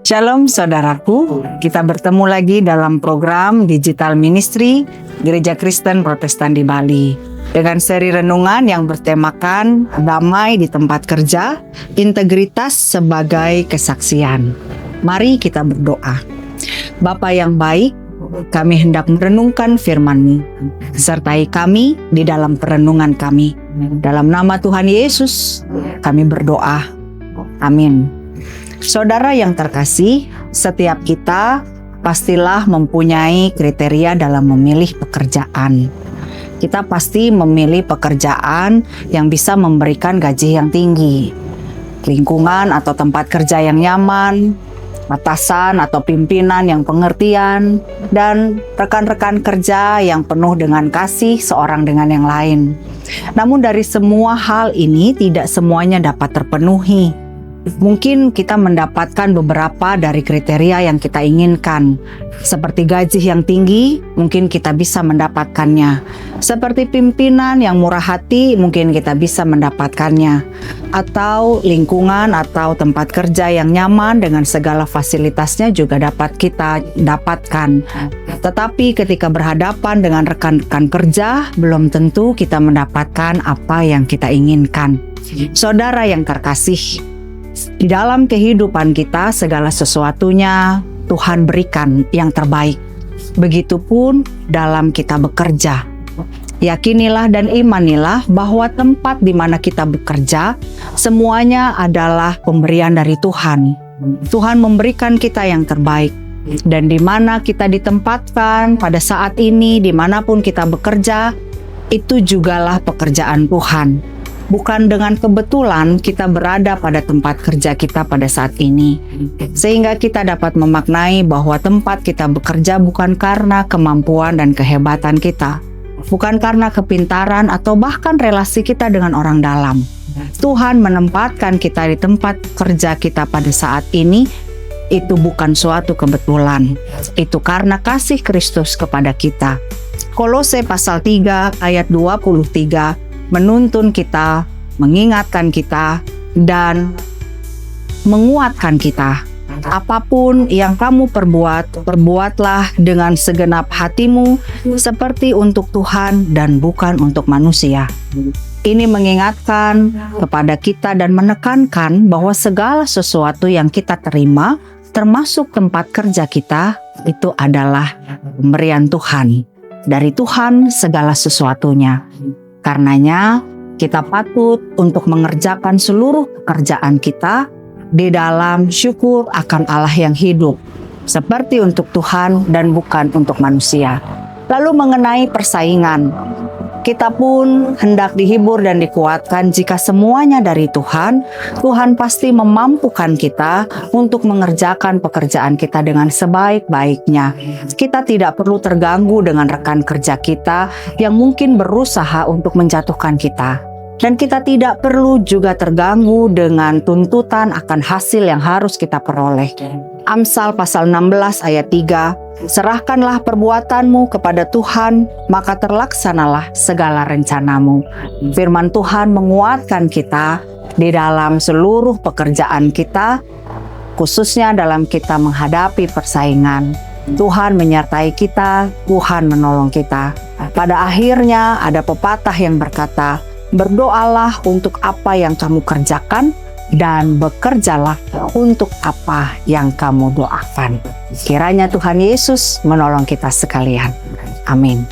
Shalom saudaraku, kita bertemu lagi dalam program Digital Ministry Gereja Kristen Protestan di Bali dengan seri renungan yang bertemakan damai di tempat kerja, integritas sebagai kesaksian. Mari kita berdoa. Bapa yang baik, kami hendak merenungkan firman-Mu. Sertai kami di dalam perenungan kami. Dalam nama Tuhan Yesus, kami berdoa. Amin. Saudara yang terkasih, setiap kita pastilah mempunyai kriteria dalam memilih pekerjaan. Kita pasti memilih pekerjaan yang bisa memberikan gaji yang tinggi, lingkungan atau tempat kerja yang nyaman, atasan atau pimpinan yang pengertian, dan rekan-rekan kerja yang penuh dengan kasih seorang dengan yang lain. Namun dari semua hal ini tidak semuanya dapat terpenuhi. Mungkin kita mendapatkan beberapa dari kriteria yang kita inginkan. Seperti gaji yang tinggi, mungkin kita bisa mendapatkannya. Seperti pimpinan yang murah hati, mungkin kita bisa mendapatkannya. Atau lingkungan atau tempat kerja yang nyaman dengan segala fasilitasnya juga dapat kita dapatkan. Tetapi ketika berhadapan dengan rekan-rekan kerja, belum tentu kita mendapatkan apa yang kita inginkan. Saudara yang terkasih, di dalam kehidupan kita segala sesuatunya Tuhan berikan yang terbaik. Begitupun dalam kita bekerja. Yakinilah dan imanilah bahwa tempat di mana kita bekerja semuanya adalah pemberian dari Tuhan. Tuhan memberikan kita yang terbaik. Dan di mana kita ditempatkan pada saat ini, dimanapun kita bekerja, itu jugalah pekerjaan Tuhan. Bukan dengan kebetulan kita berada pada tempat kerja kita pada saat ini. Sehingga kita dapat memaknai bahwa tempat kita bekerja bukan karena kemampuan dan kehebatan kita. Bukan karena kepintaran atau bahkan relasi kita dengan orang dalam. Tuhan menempatkan kita di tempat kerja kita pada saat ini, itu bukan suatu kebetulan. Itu karena kasih Kristus kepada kita. Kolose pasal 3 ayat 23 menuntun kita, mengingatkan kita, dan menguatkan kita. Apapun yang kamu perbuat, perbuatlah dengan segenap hatimu seperti untuk Tuhan dan bukan untuk manusia. Ini mengingatkan kepada kita dan menekankan bahwa segala sesuatu yang kita terima, termasuk tempat kerja kita, itu adalah pemberian Tuhan. Dari Tuhan segala sesuatunya. Karenanya, kita patut untuk mengerjakan seluruh pekerjaan kita di dalam syukur akan Allah yang hidup, seperti untuk Tuhan dan bukan untuk manusia. Lalu mengenai persaingan, kita pun hendak dihibur dan dikuatkan jika semuanya dari Tuhan. Tuhan pasti memampukan kita untuk mengerjakan pekerjaan kita dengan sebaik-baiknya. Kita tidak perlu terganggu dengan rekan kerja kita yang mungkin berusaha untuk menjatuhkan kita. Dan kita tidak perlu juga terganggu dengan tuntutan akan hasil yang harus kita peroleh. Amsal pasal 16 ayat 3, serahkanlah perbuatanmu kepada Tuhan, maka terlaksanalah segala rencanamu. Firman Tuhan menguatkan kita di dalam seluruh pekerjaan kita, khususnya dalam kita menghadapi persaingan. Tuhan menyertai kita, Tuhan menolong kita. Pada akhirnya ada pepatah yang berkata, berdoalah untuk apa yang kamu kerjakan, dan bekerjalah untuk apa yang kamu doakan. Kiranya Tuhan Yesus menolong kita sekalian. Amin.